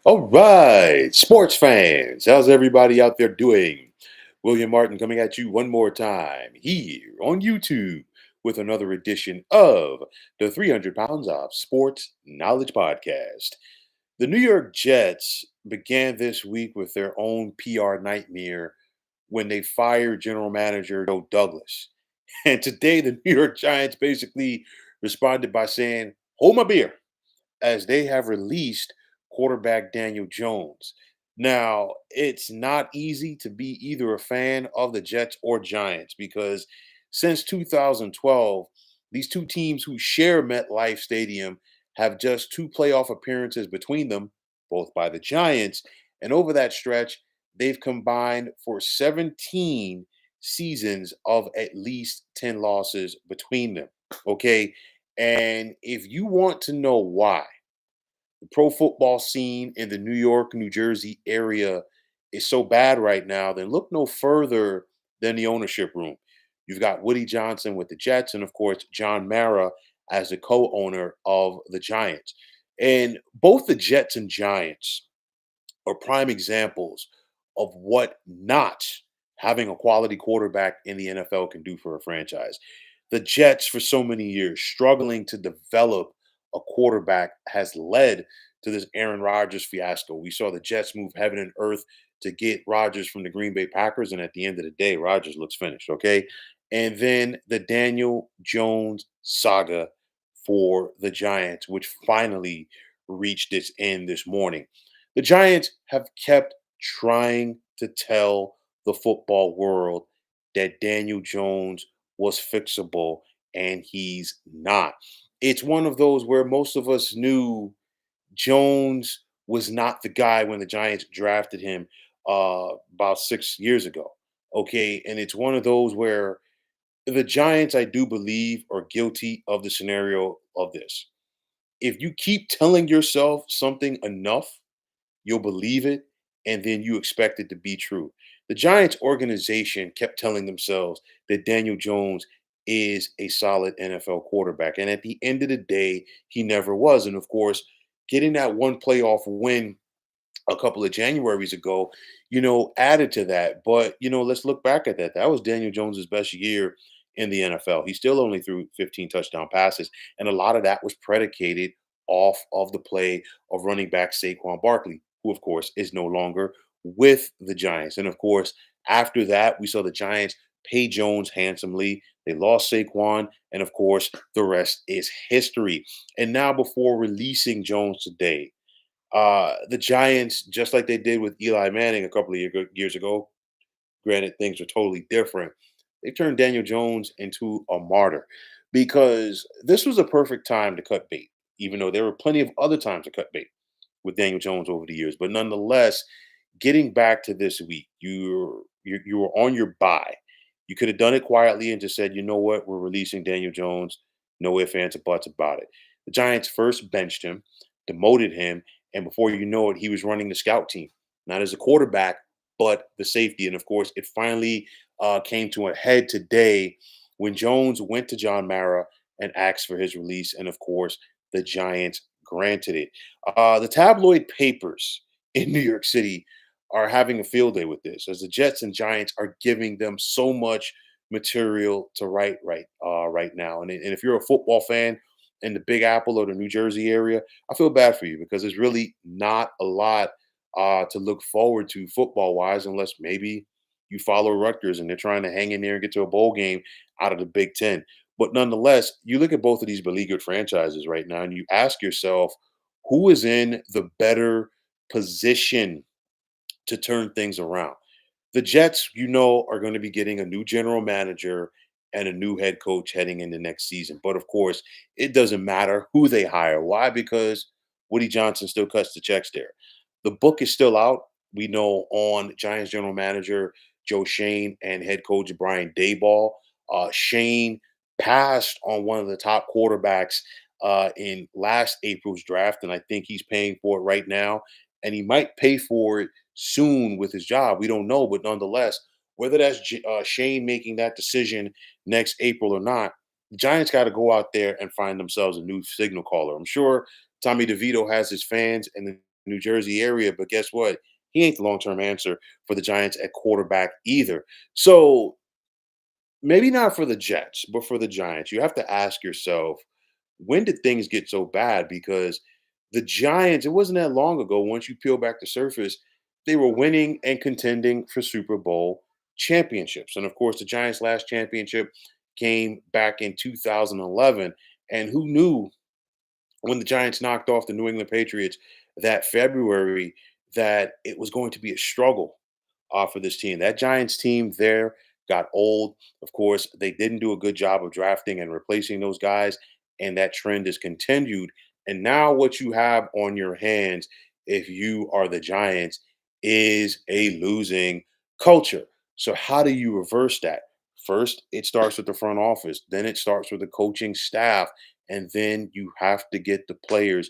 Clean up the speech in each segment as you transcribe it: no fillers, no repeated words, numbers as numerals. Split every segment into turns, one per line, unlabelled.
All right, sports fans, how's everybody out there doing? William Martin coming at you one more time here on YouTube with another edition of the 300 Pounds of Sports Knowledge Podcast. The New York Jets began this week with their own PR nightmare when they fired general manager Joe Douglas. And today, the New York Giants basically responded by saying, "Hold my beer," as they have released quarterback Daniel Jones. Now, it's not easy to be either a fan of the Jets or Giants because since 2012, these two teams who share MetLife Stadium have just two playoff appearances between them, both by the Giants. And over that stretch, they've combined for 17 seasons of at least 10 losses between them. Okay. And if you want to know why, the pro football scene in the New York, New Jersey area is so bad right now, then look no further than the ownership room. You've got Woody Johnson with the Jets, and of course, John Mara as the co owner of the Giants. And both the Jets and Giants are prime examples of what not having a quality quarterback in the NFL can do for a franchise. The Jets, for so many years, struggling to develop a quarterback has led to this Aaron Rodgers fiasco. We saw the Jets move heaven and earth to get Rodgers from the Green Bay Packers, and at the end of the day, Rodgers looks finished, okay? And then the Daniel Jones saga for the Giants, which finally reached its end this morning. The Giants have kept trying to tell the football world that Daniel Jones was fixable, and he's not. It's one of those where most of us knew Jones was not the guy when the Giants drafted him about 6 years ago. Okay. And it's one of those where the Giants, I do believe, are guilty of the scenario of this. If you keep telling yourself something enough, you'll believe it, and then you expect it to be true. The Giants organization kept telling themselves that Daniel Jones is a solid NFL quarterback. And at the end of the day, he never was. And of course, getting that one playoff win a couple of Januaries ago, added to that. But, let's look back at that. That was Daniel Jones's best year in the NFL. He still only threw 15 touchdown passes. And a lot of that was predicated off of the play of running back Saquon Barkley, who, of course, is no longer with the Giants. And of course, after that, we saw the Giants pay Jones handsomely. They lost Saquon. And of course, the rest is history. And now, before releasing Jones today, the Giants, just like they did with Eli Manning a couple of years ago, granted things are totally different, they turned Daniel Jones into a martyr because this was a perfect time to cut bait, even though there were plenty of other times to cut bait with Daniel Jones over the years. But nonetheless, getting back to this week, you were on your bye. You could have done it quietly and just said, you know what, we're releasing Daniel Jones. No ifs, ands, or buts about it. The Giants first benched him, demoted him, and before you know it, he was running the scout team, not as a quarterback, but the safety. And of course, it finally came to a head today when Jones went to John Mara and asked for his release. And of course, the Giants granted it. The tabloid papers in New York City are having a field day with this, as the Jets and Giants are giving them so much material to write right now. And if you're a football fan in the Big Apple or the New Jersey area, I feel bad for you because there's really not a lot to look forward to football wise, unless maybe you follow Rutgers and they're trying to hang in there and get to a bowl game out of the Big Ten. But nonetheless, you look at both of these beleaguered franchises right now and you ask yourself, who is in the better position to turn things around? The Jets, are going to be getting a new general manager and a new head coach heading into next season. But of course, it doesn't matter who they hire. Why? Because Woody Johnson still cuts the checks there. The book is still out. We know on Giants general manager Joe Shane and head coach Brian Dayball. Shane passed on one of the top quarterbacks in last April's draft, and I think he's paying for it right now. And he might pay for it soon with his job. We don't know, but nonetheless, whether that's Shane making that decision next April or not, the Giants got to go out there and find themselves a new signal caller. I'm sure Tommy DeVito has his fans, and the New Jersey area, but guess what? He ain't the long-term answer for the Giants at quarterback either. So maybe not for the Jets, but for the Giants, you have to ask yourself, when did things get so bad? Because the Giants, it wasn't that long ago, once you peel back the surface, they were winning and contending for Super Bowl championships. And of course, the Giants' last championship came back in 2011. And who knew when the Giants knocked off the New England Patriots that February that it was going to be a struggle for this team? That Giants team there got old. Of course, they didn't do a good job of drafting and replacing those guys, and that trend has continued. And now, what you have on your hands, if you are the Giants, is a losing culture. So, how do you reverse that? First, it starts with the front office, then it starts with the coaching staff, and then you have to get the players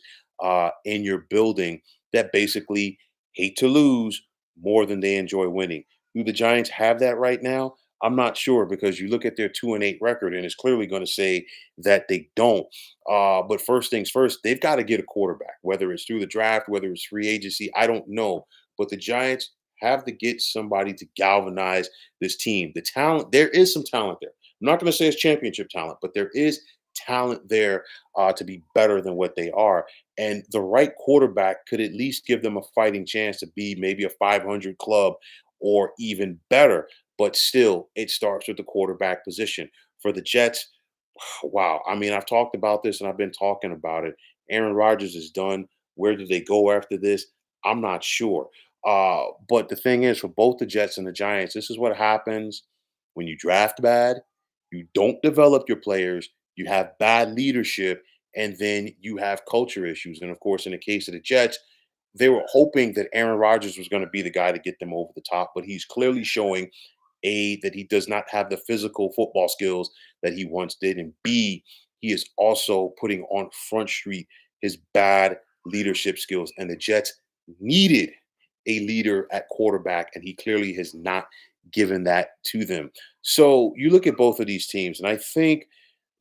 in your building that basically hate to lose more than they enjoy winning. Do the Giants have that right now? I'm not sure, because you look at their 2-8 record and it's clearly going to say that they don't. But first things first, they've got to get a quarterback, whether it's through the draft, whether it's free agency. I don't know. But the Giants have to get somebody to galvanize this team. The talent, there is some talent there. I'm not going to say it's championship talent, but there is talent there to be better than what they are. And the right quarterback could at least give them a fighting chance to be maybe a 500 club or even better. But still, it starts with the quarterback position. For the Jets, wow. I mean, I've talked about this and I've been talking about it. Aaron Rodgers is done. Where do they go after this? I'm not sure. But the thing is, for both the Jets and the Giants, this is what happens when you draft bad, you don't develop your players, you have bad leadership, and then you have culture issues. And of course, in the case of the Jets, they were hoping that Aaron Rodgers was going to be the guy to get them over the top, but he's clearly showing A, that he does not have the physical football skills that he once did, and B, he is also putting on Front Street his bad leadership skills. And the Jets needed a leader at quarterback, and he clearly has not given that to them. So you look at both of these teams, and I think,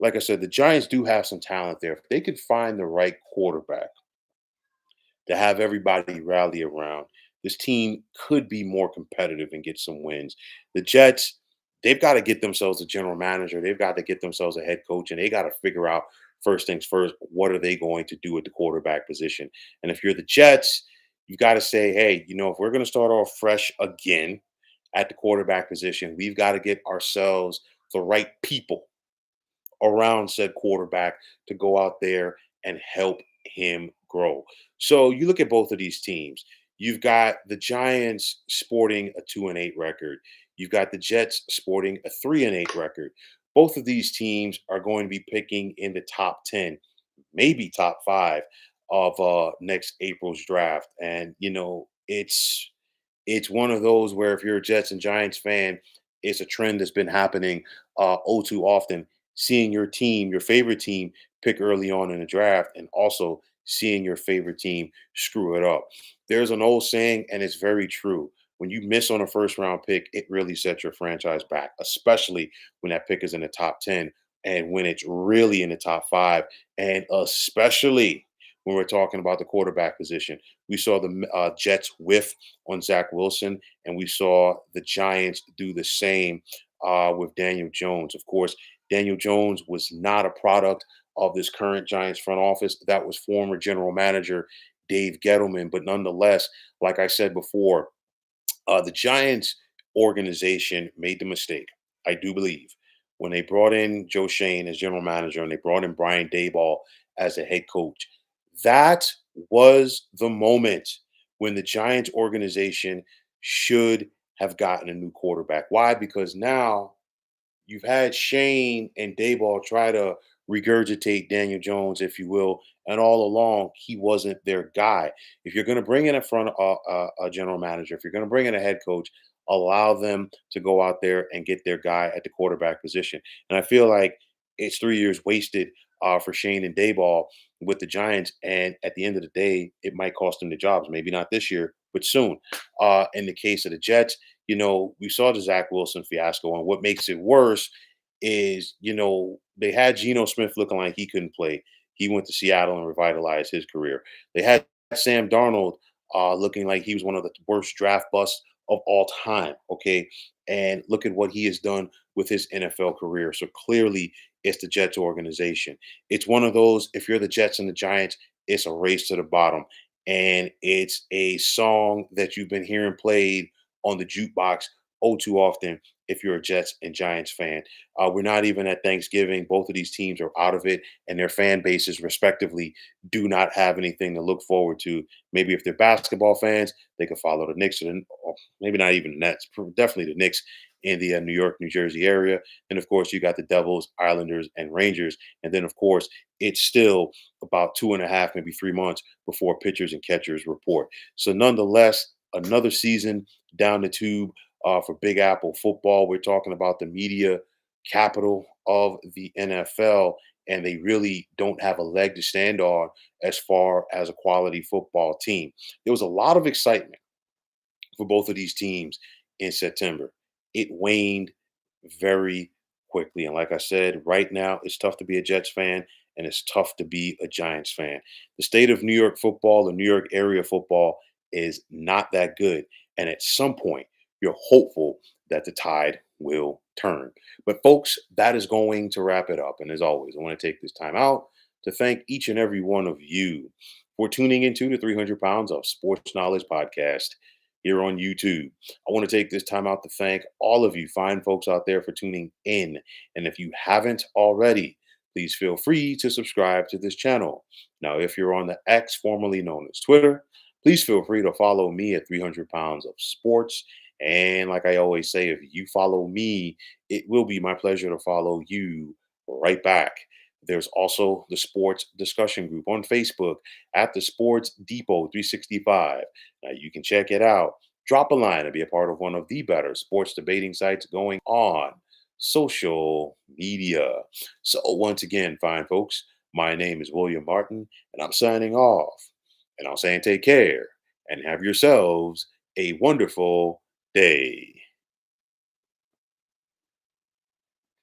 like I said, the Giants do have some talent there. If they could find the right quarterback to have everybody rally around, this team could be more competitive and get some wins. The Jets, they've got to get themselves a general manager. They've got to get themselves a head coach, and they got to figure out first things first, what are they going to do at the quarterback position? And if you're the Jets, you've got to say, hey, if we're going to start off fresh again at the quarterback position, we've got to get ourselves the right people around said quarterback to go out there and help him grow. So you look at both of these teams. You've got the Giants sporting a 2-8 record. You've got the Jets sporting a 3-8 record. Both of these teams are going to be picking in the top 10, maybe top 5 of next April's draft. And it's one of those where if you're a Jets and Giants fan, it's a trend that's been happening too often. Seeing your team, your favorite team, pick early on in the draft, and also seeing your favorite team screw it up. There's an old saying, and it's very true. When you miss on a first round pick, it really sets your franchise back, especially when that pick is in the top 10 and when it's really in the top 5, and especially when we're talking about the quarterback position. We saw the Jets whiff on Zach Wilson, and we saw the Giants do the same with Daniel Jones. Of course, Daniel Jones was not a product of this current Giants front office. That was former general manager Dave Gettleman. But nonetheless, like I said before, the Giants organization made the mistake, I do believe, when they brought in Joe Shane as general manager and they brought in Brian Dayball as a head coach. That was the moment when the Giants organization should have gotten a new quarterback. Why? Because now you've had Shane and Dayball try to regurgitate Daniel Jones, if you will, and all along he wasn't their guy. If you're going to bring in a general manager, if you're going to bring in a head coach, allow them to go out there and get their guy at the quarterback position. And I feel like it's 3 years wasted for Shane and Dayball with the Giants. And at the end of the day, it might cost them the jobs. Maybe not this year, but soon. In the case of the Jets, we saw the Zach Wilson fiasco, and what makes it worse is, they had Geno Smith looking like he couldn't play. He went to Seattle and revitalized his career. They had Sam Darnold looking like he was one of the worst draft busts of all time. Okay. And look at what he has done with his NFL career. So clearly, it's the Jets organization. It's one of those, if you're the Jets and the Giants, it's a race to the bottom. And it's a song that you've been hearing played on the jukebox oh too often if you're a Jets and Giants fan. We're not even at Thanksgiving. Both of these teams are out of it, and their fan bases, respectively, do not have anything to look forward to. Maybe if they're basketball fans, they could follow the Knicks, or maybe not even the Nets, definitely the Knicks in the New York, New Jersey area. And of course, you got the Devils, Islanders, and Rangers. And then, of course, it's still about 2.5, maybe 3 months before pitchers and catchers report. So, nonetheless, another season down the tube for Big Apple football. We're talking about the media capital of the NFL, and they really don't have a leg to stand on as far as a quality football team. There was a lot of excitement for both of these teams in September. It waned very quickly. And like I said, right now it's tough to be a Jets fan and it's tough to be a Giants fan. The state of New York football, the New York area football is not that good. And at some point, you're hopeful that the tide will turn. But folks, that is going to wrap it up. And as always, I want to take this time out to thank each and every one of you for tuning into the 300 Pounds of Sports Knowledge podcast here on YouTube. I want to take this time out to thank all of you fine folks out there for tuning in. And if you haven't already, please feel free to subscribe to this channel. Now, if you're on the X, formerly known as Twitter, please feel free to follow me at 300 Pounds of Sports. And like I always say, if you follow me, it will be my pleasure to follow you right back. There's also the sports discussion group on Facebook at the Sports Depot 365. Now you can check it out. Drop a line and be a part of one of the better sports debating sites going on social media. So once again, fine folks, my name is William Martin, and I'm signing off. And I'm saying take care and have yourselves a wonderful day.